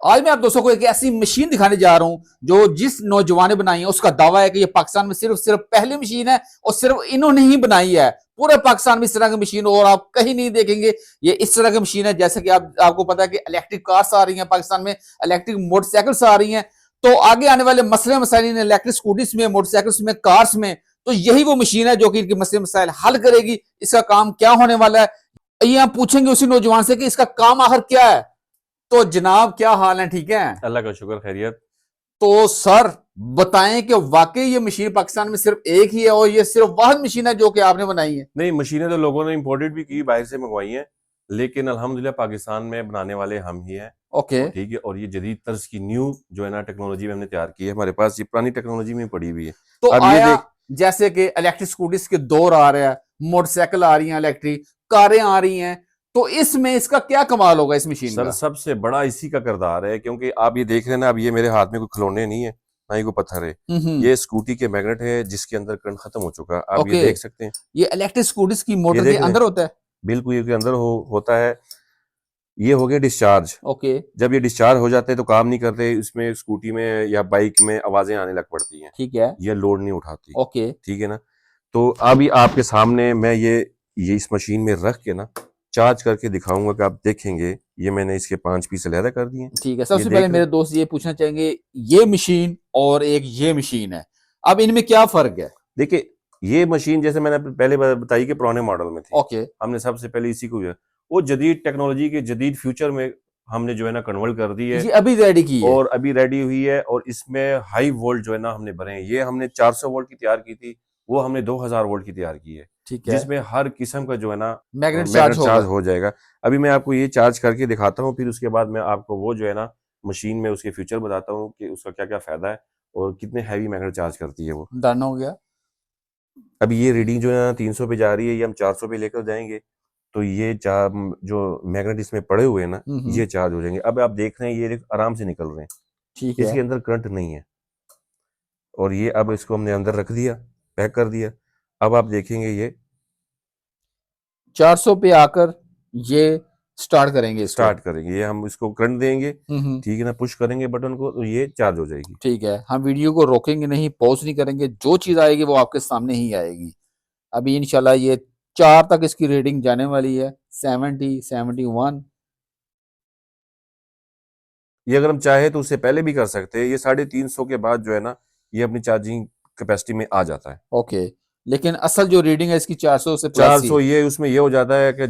आज मैं आप दोस्तों को एक ऐसी मशीन दिखाने जा रहा हूं जो जिस नौजवान ने बनाई है उसका दावा है कि ये पाकिस्तान में सिर्फ पहली मशीन है और सिर्फ इन्होंने ही बनाई है। पूरे पाकिस्तान में इस तरह की मशीन और आप कहीं नहीं देखेंगे। ये इस तरह की मशीन है जैसे कि आपको पता है कि इलेक्ट्रिक कार्स आ रही हैं पाकिस्तान में, इलेक्ट्रिक मोटरसाइकिल्स आ रही हैं, तो आगे आने वाले मसले मसाइल इलेक्ट्रिक स्कूटीज में, मोटरसाइकिल्स में, कार्स में, तो यही वो मशीन है जो कि इनके मसले मसाइल हल करेगी। इसका काम क्या होने वाला है ये आप पूछेंगे उसी नौजवान से कि इसका काम आखिर क्या है। तो जनाब क्या हाल है, ठीक है? अल्लाह का शुक्र, खैरियत। तो सर बताएं कि वाकई ये मशीन पाकिस्तान में सिर्फ एक ही है और ये सिर्फ वाहिद मशीन है जो कि आपने बनाई है? नहीं, मशीनें तो लोगों ने इंपोर्टेड भी की, बाहर से मंगवाई हैं, लेकिन अल्हम्दुलिल्लाह पाकिस्तान में बनाने वाले हम ही हैं। ओके, ठीक है। और ये जदीद तर्ज की न्यू जो है ना टेक्नोलॉजी में हमने तैयार की है। हमारे पास ये पुरानी टेक्नोलॉजी में पड़ी हुई है। तो अब ये आया देख, जैसे कि इलेक्ट्रिक स्कूटीज के दौर आ रहा है, मोटरसाइकिल आ रही हैं, इलेक्ट्रिक कारें आ रही हैं, तो इसमें इसका क्या कमाल होगा इस मशीन सर का? सबसे बड़ा इसी का किरदार है, क्योंकि आप ये देख रहे हैं ना, अब ये मेरे हाथ में कोई खिलौने नहीं है, ना ही कोई पत्थर है। हम्म। ये स्कूटी के मैग्नेट है जिसके अंदर करंट खत्म हो चुका है। आप ये ओके, देख सकते हैं। ये इलेक्ट्रिक स्कूटीज की ये मोटर के देख रहे हैं, अंदर होता है? बिल्कुल ये के अंदर होता है। ये हो गया डिस्चार्ज। ओके, जब ये डिस्चार्ज हो जाते हैं तो काम नहीं करते, इसमें स्कूटी में या बाइक में आवाजें आने लग पड़ती हैं, ठीक है। ये लोड नहीं उठाती। ओके, ठीक है ना। तो अभी आपके सामने मैं ये इस मशीन में रख के ना चार्ज करके दिखाऊंगा कि आप देखेंगे। ये मैंने इसके 5 पीस अलहदा कर दिए। ठीक है। ये सबसे देख पहले रहे मेरे दोस्त ये पूछना चाहेंगे, ये मशीन और एक ये मशीन है, अब इनमें क्या फर्क है? देखिए, ये मशीन जैसे मैंने पहले बताई कि पुराने मॉडल में थी, ओके, हमने सबसे पहले इसी को वो जदीद टेक्नोलॉजी के जदीद फ्यूचर में हमने जो है ना कन्वर्ट कर दी है ये अभी रेडी की है? और अभी रेडी हुई है। और इसमें हाई वोल्ट जो है ना हमने भरे हैं। ये हमने 400 वोल्ट की तैयार की थी, वो हमने 2000 वोल्ट की तैयार की है, ठीक है। जिसमें हर किस्म का जो है ना मैग्नेट मैग्नेट चार्ज चार्ज होगा? हो जाएगा। अभी मैं आपको ये चार्ज करके दिखाता हूँ, फिर उसके बाद मैं आपको वो जो है ना मशीन में उसके फीचर बताता हूँ कि उसका क्या क्या फायदा है और कितने हैवी मैग्नेट चार्ज करती है वो। डन हो गया। अभी ये रीडिंग जो है ना 300 पे जा रही है, ये हम 400 पे लेकर जाएंगे तो ये जो मैग्नेट इसमें पड़े हुए हैं ना, ये चार्ज हो जाएंगे। अब आप देख रहे हैं ये आराम से निकल रहे हैं, ठीक है। इसके अंदर करंट नहीं है। और ये अब इसको हमने अंदर रख दिया, पैक कर दिया। अब आप देखेंगे ये 400 पे आकर ये स्टार्ट करेंगे इसको? स्टार्ट करेंगे, ये हम इसको करंट देंगे, ठीक है ना, पुश करेंगे बटन को तो ये चार्ज हो जाएगी। ठीक है। हम वीडियो को रोकेंगे नहीं, पॉज नहीं करेंगे, जो चीज आएगी वो आपके सामने ही आएगी। अभी इंशाल्लाह ये 4 तक इसकी रीडिंग जाने वाली है, 70, 71। ये अगर हम चाहे तो उससे पहले भी कर सकते हैं। ये 350 के बाद जो है ना ये अपनी चार्जिंग कैपेसिटी में आ जाता है। ओके, लेकिन असल जो रीडिंग है इसकी 400 से प्लस 400 ये उसमें ये हो जाता है कि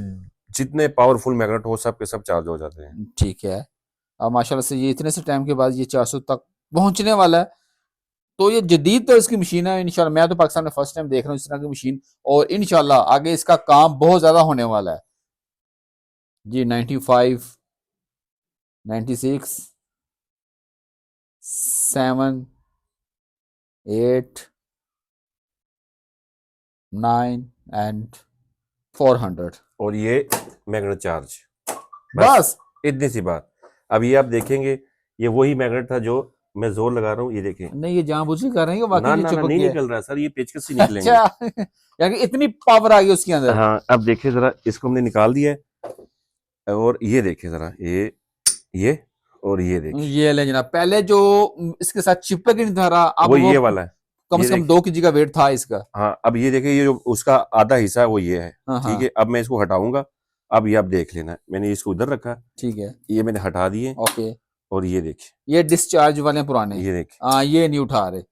जितने पावरफुल मैग्नेट हो सब के सब चार्ज हो जाते हैं। ठीक है। अब माशाल्लाह से ये इतने से टाइम के बाद ये 400 तक पहुंचने वाला है। तो ये जदीद तो इसकी मशीन है इंशाल्लाह। मैं तो पाकिस्तान में फर्स्ट टाइम देख रहा हूँ इस तरह की मशीन, और इंशाल्लाह आगे इसका काम बहुत ज्यादा होने वाला है जी। 95, 96, 7, 8, 9 एंड 400। और ये मैग्नेट चार्ज, बस इतनी सी बात। अब ये आप देखेंगे, ये वही मैग्नेट था जो मैं जोर लगा रहा हूँ, ये देखें। नहीं, ये जानबूझ कर रहे हैं कि वाकई ना ये ना ना चिपक नहीं गया निकल रहा सर, ये पेचकस से निकलेंगे। अच्छा यानी इतनी पावर आ गई उसके अंदर। हाँ, अब देखिए जरा, इसको हमने निकाल दिया है और ये देखिए जरा, ये और ये देखिए, ये ले जनाब, पहले जो इसके साथ चिपक ही नहीं था रहा, अब वो वो ये वाला है। कम ये से कम 2 kg का वेट था इसका। हाँ, अब ये देखिए, ये जो उसका आधा हिस्सा है वो ये है। हाँ ठीक है, हाँ, अब मैं इसको हटाऊंगा। अब ये आप देख लेना, मैंने इसको उधर रखा, ठीक है। ये मैंने हटा दिए। ओके, और ये देखिए, ये डिस्चार्ज वाले हैं पुराने। ये देखिए, हाँ, ये नहीं उठा रहे।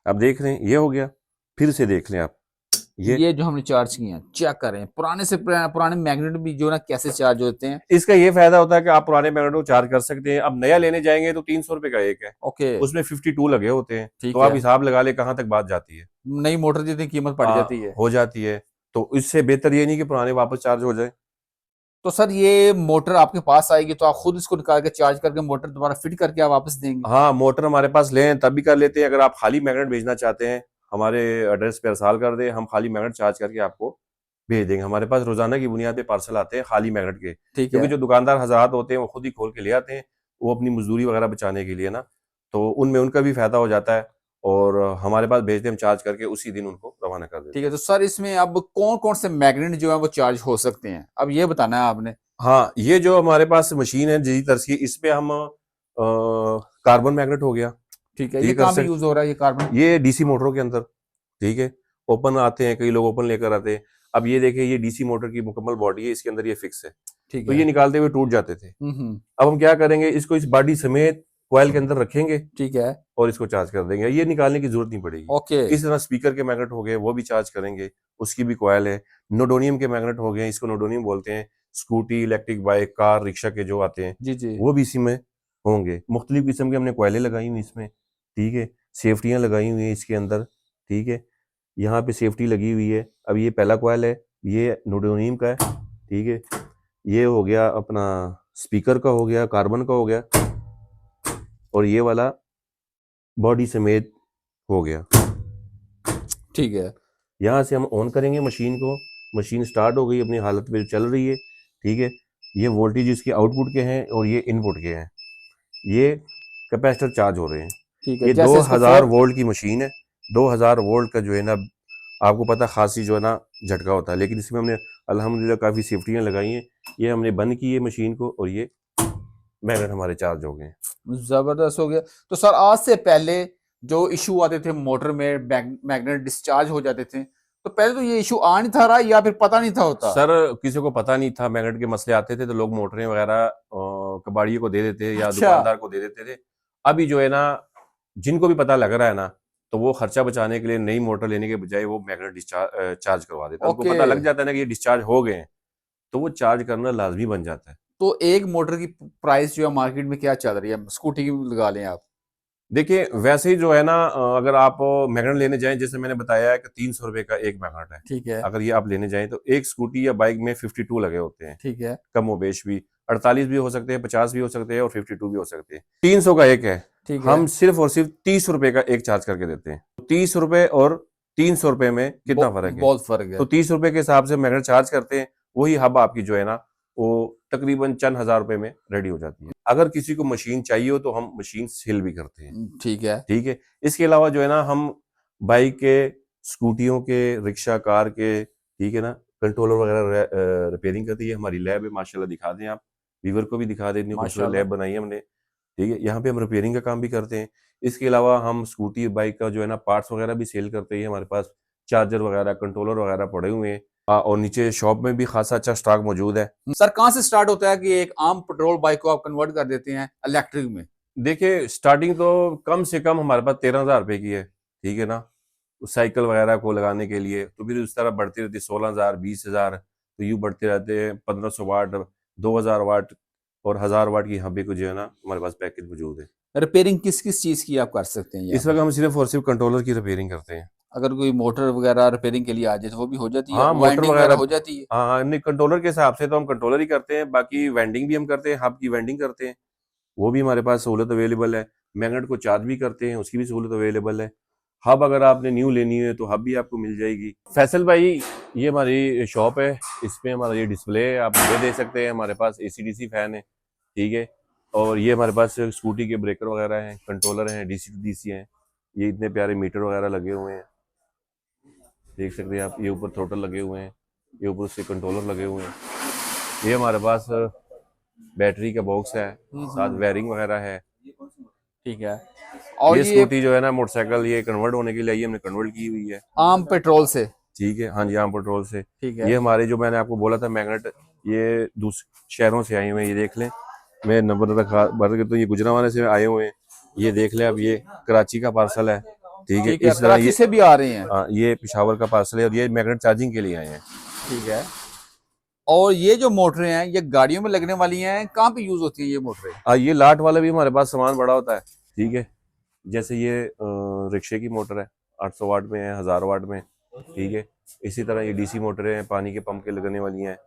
अब देख रहे हैं ये हो गया। फिर से देख लें आप, ये जो हमने चार्ज किए हैं चेक करें, पुराने से पुराने मैग्नेट भी जो ना कैसे चार्ज होते हैं। इसका ये फायदा होता है कि आप पुराने मैग्नेट को चार्ज कर सकते हैं। अब नया लेने जाएंगे तो 300 रुपए का एक है, ओके, उसमें 52 लगे होते हैं। ठीक तो है। आप हिसाब लगा ले कहाँ तक बात जाती है। नई मोटर जितनी कीमत पड़ जाती है। हो जाती है। तो इससे बेहतर ये नहीं कि पुराने वापस चार्ज हो जाए। तो सर ये मोटर आपके पास आएगी तो आप खुद इसको निकाल के चार्ज करके मोटर दोबारा फिट करके आप वापस देंगे? हाँ, मोटर हमारे पास लें तब भी कर लेते हैं। अगर आप खाली मैग्नेट भेजना चाहते हैं, हमारे एड्रेस पे अरसाल कर दे, हम खाली मैग्नेट चार्ज करके आपको भेज देंगे। हमारे पास रोजाना की बुनियाद पे पार्सल आते हैं खाली मैग्नेट के, ठीक क्योंकि है। जो दुकानदार हजरात होते हैं वो खुद ही खोल के ले आते हैं, वो अपनी मजदूरी वगैरह बचाने के लिए ना, तो उनमें उनका भी फायदा हो जाता है। और हमारे पास भेजते हम चार्ज करके उसी दिन उनको रवाना कर देते ठीक हैं। है। तो सर इसमें अब कौन कौन से मैग्नेट जो है वो चार्ज हो सकते हैं, अब ये बताना है आपने। हाँ, ये जो हमारे पास मशीन है जी तरस की, इसमें हम कार्बन मैग्नेट हो गया, ठीक है, ये ये कर कहाँ पे सकते, यूज हो रहा है ये कार्बन? ये डीसी मोटरों के अंदर, ठीक है। ओपन आते हैं, कई लोग ओपन लेकर आते हैं। अब ये देखिए, ये डीसी मोटर की मुकम्मल बॉडी है, इसके अंदर ये फिक्स है, ठीक तो है। ये निकालते हुए टूट जाते थे। हम्म। अब हम क्या करेंगे, इसको इस बॉडी समेत कॉइल के अंदर रखेंगे ठीक है। और इसको चार्ज कर देंगे, ये निकालने की जरूरत नहीं पड़ेगी। ओके। इस तरह स्पीकर के मैग्नेट हो गए, वो भी चार्ज करेंगे, उसकी भी कॉइल है। नोडोनियम के मैग्नेट हो गए, इसको नोडोनियम बोलते हैं। Scooty, electric bike, car, rickshaw के जो आते हैं, जी जी। वो भी इसी में होंगे। मुख्तलिफ किस्म की हमने कॉइलें लगाई हुई इसमें, ठीक है। सेफ्टियां लगाई हुई हैं इसके अंदर, ठीक है। यहाँ पे सेफ्टी लगी हुई है। अब ये पहला कॉइल है, ये नोडोनियम का है, ठीक है। ये हो गया अपना स्पीकर का, हो गया कार्बन का, हो गया, और ये वाला बॉडी समेत हो गया। ठीक है। यहाँ से हम ऑन करेंगे मशीन को, मशीन स्टार्ट हो गई, अपनी हालत में चल रही है, ठीक है। ये वोल्टेज इसके आउटपुट के हैं और ये इनपुट के हैं, ये कैपेसिटर चार्ज हो रहे हैं। ठीक है, ये जैसे इसको 2000 वोल्ट की मशीन है। 2000 वोल्ट का जो है ना, आपको पता खासी जो है ना झटका होता है, लेकिन इसमें हमने अल्हम्दुलिल्लाह काफ़ी सेफ्टियाँ लगाई हैं। ये हमने बंद की है मशीन को, और ये मैग्नेट हमारे चार्ज हो गए हैं। जबरदस्त हो गया। तो सर, आज से पहले जो इशू आते थे मोटर में, मैग्नेट डिस्चार्ज हो जाते थे, तो पहले तो ये इशू आ नहीं था रहा, या फिर पता नहीं था होता? सर, किसी को पता नहीं था, मैग्नेट के मसले आते थे तो लोग मोटरें वगैरह कबाड़ियों को दे देते या अच्छा। दुकानदार को दे देते थे। अभी जो है ना, जिनको भी पता लग रहा है ना, तो वो खर्चा बचाने के लिए नई मोटर लेने के बजाय वो मैग्नेट डिस्चार्ज चार्ज करवा देता है। उनको ओके। पता लग जाता है ना कि ये डिस्चार्ज हो गए हैं, तो वो चार्ज करना लाजमी बन जाता है। तो एक मोटर की प्राइस जो है मार्केट में क्या चल रही है? स्कूटी की लगा लें आप। देखिए, वैसे ही जो है ना, अगर आप मैग्नेट लेने जाएं, जैसे मैंने बताया है कि 300 रुपए का एक मैग्नेट है। ठीक है। अगर ये आप लेने जाएं तो एक स्कूटी या बाइक में 52 लगे होते हैं, ठीक है। कम व बेश भी 48 भी हो सकते हैं, 50 भी हो सकते हैं और 52 भी हो सकते हैं। 300 का एक है, ठीक है। हम सिर्फ और सिर्फ 30 रुपए का एक चार्ज करके देते हैं। 30 रुपए और 300 रुपए में कितना फर्क है? बहुत फर्क है। तो 30 रुपए के हिसाब से मैग्नेट चार्ज करते हैं, वही हब आपकी जो है ना, वो तकरीबन चंद हजार रुपए में रेडी हो जाती है। अगर किसी को मशीन चाहिए हो तो हम मशीन सेल भी करते हैं, ठीक है। ठीक है। इसके अलावा जो है ना, हम बाइक के, स्कूटियों के, रिक्शा, कार के, ठीक है ना, कंट्रोलर वगैरह रिपेयरिंग करती है। हमारी लैब है, माशाल्लाह, दिखा दें आप, वीवर को भी दिखा दें, इतनी खूबसूरत माशाल्लाह। लैब बनाई है हमने, ठीक है। यहाँ पे हम रिपेयरिंग का काम भी करते हैं। इसके अलावा हम स्कूटी, बाइक का जो है ना पार्ट्स वगैरह भी सेल करते हैं। हमारे पास चार्जर वगैरह, कंट्रोलर वगैरह पड़े हुए हैं। और नीचे शॉप में भी खासा अच्छा स्टॉक मौजूद है। सर, कहाँ से स्टार्ट होता है कि एक आम पेट्रोल बाइक को आप कन्वर्ट कर देते हैं इलेक्ट्रिक में? देखिए, स्टार्टिंग तो कम से कम हमारे पास 13,000 रुपए की है, ठीक है ना, उस साइकिल वगैरह को लगाने के लिए। तो फिर उस तरह बढ़ती रहती है, 16,000, 20,000, तो यूं बढ़ते रहते हैं। 1500 वाट, 2000 वाट और 1000 वाट की यहाँ पे कुछ जो है ना हमारे पास पैकेज मौजूद है। रिपेयरिंग किस किस चीज की आप कर सकते हैं इस यहाँ वक्त पर? हम सिर्फ और सिर्फ कंट्रोलर की रिपेयरिंग करते हैं। अगर कोई मोटर वगैरह रिपेयरिंग के लिए आ जाए तो वो भी हो जाती है, हाँ, मोटर वाइंडिंग वगैरह वगैरह, हो जाती है? हाँ हाँ, नहीं, कंट्रोलर के हिसाब से तो हम कंट्रोलर ही करते हैं। बाकी वेंडिंग भी हम करते हैं, हब की वेंडिंग करते हैं, वो भी हमारे पास सहूलत अवेलेबल है। मैग्नेट को चार्ज भी करते हैं, उसकी भी सहूलत अवेलेबल है। हब अगर आपने न्यू लेनी है तो हब भी आपको मिल जाएगी। फैसल भाई, ये हमारी शॉप है, इसमें हमारा ये डिस्प्ले है, आप ये दे सकते हैं। हमारे पास AC-DC फैन है, ठीक है। और ये हमारे पास स्कूटी के ब्रेकर वगैरह हैं, कंट्रोलर हैं, DC to DC हैं। ये इतने प्यारे मीटर वगैरह लगे हुए हैं, देख सकते हैं आप। ये ऊपर थ्रोटल लगे हुए हैं, ये ऊपर से कंट्रोलर लगे हुए हैं। ये हमारे पास बैटरी का बॉक्स है, साथ वायरिंग वगैरह है, ठीक है। और ये ये स्कूटी जो है ना, मोटरसाइकिल, ये कन्वर्ट होने के लिए आई है, हमने कन्वर्ट की हुई है, आम पेट्रोल से? ठीक है। हाँ जी, आम पेट्रोल से। ठीक है। ये हमारे जो मैंने आपको बोला था मैग्नेट, ये दूसरे शहरों से आए हुए हैं, ये देख लें। मैं नंबर रखा भर के, तो ये गुजरांवाले से आए हुए हैं। ये देख लें, अब ये कराची का पार्सल है, ठीक है। ठीक है, इस तरह कराची ये, से भी आ रहे हैं? हाँ, ये पेशावर का पार्सल है और ये मैग्नेट चार्जिंग के लिए आए हैं। ठीक है। और ये जो मोटरें हैं, ये गाड़ियों में लगने वाली हैं, कहाँ पे यूज होती है ये मोटरें? ये लाट वाला भी हमारे पास सामान बड़ा होता है, ठीक है। जैसे ये रिक्शे की मोटर है, 800 वाट में है, 1000 वाट में, ठीक है। इसी तरह ये DC मोटरें हैं, पानी के पंप के लगने वाली हैं।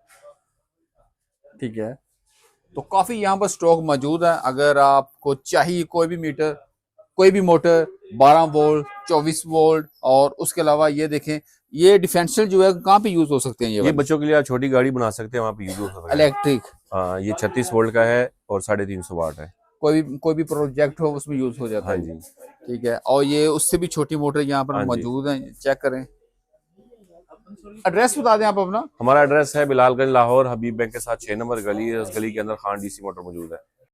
ठीक है। तो काफी यहाँ पर स्टॉक मौजूद है। अगर आपको चाहिए कोई भी मीटर, कोई भी मोटर, 12 वोल्ट, 24 वोल्ट, और उसके अलावा ये देखें, ये डिफरेंशियल जो है कहाँ पे यूज हो सकते हैं? ये बच्चों के लिए आप छोटी गाड़ी बना सकते हैं, वहाँ पे यूज हो सकता है। इलेक्ट्रिक? हाँ, ये 36 वोल्ट का है और 350 वाट है। कोई भी प्रोजेक्ट हो उसमें यूज हो जाता हाँ है। जी, ठीक है। और ये उससे भी छोटी मोटर यहाँ पर हाँ जी। मौजूद है, चेक करें। एड्रेस बता दें आप अपना। हमारा एड्रेस है बिलालगंज, लाहौर, हबीब बैंक के साथ 6 नंबर गली है। इस गली के अंदर खान DC मोटर मौजूद है।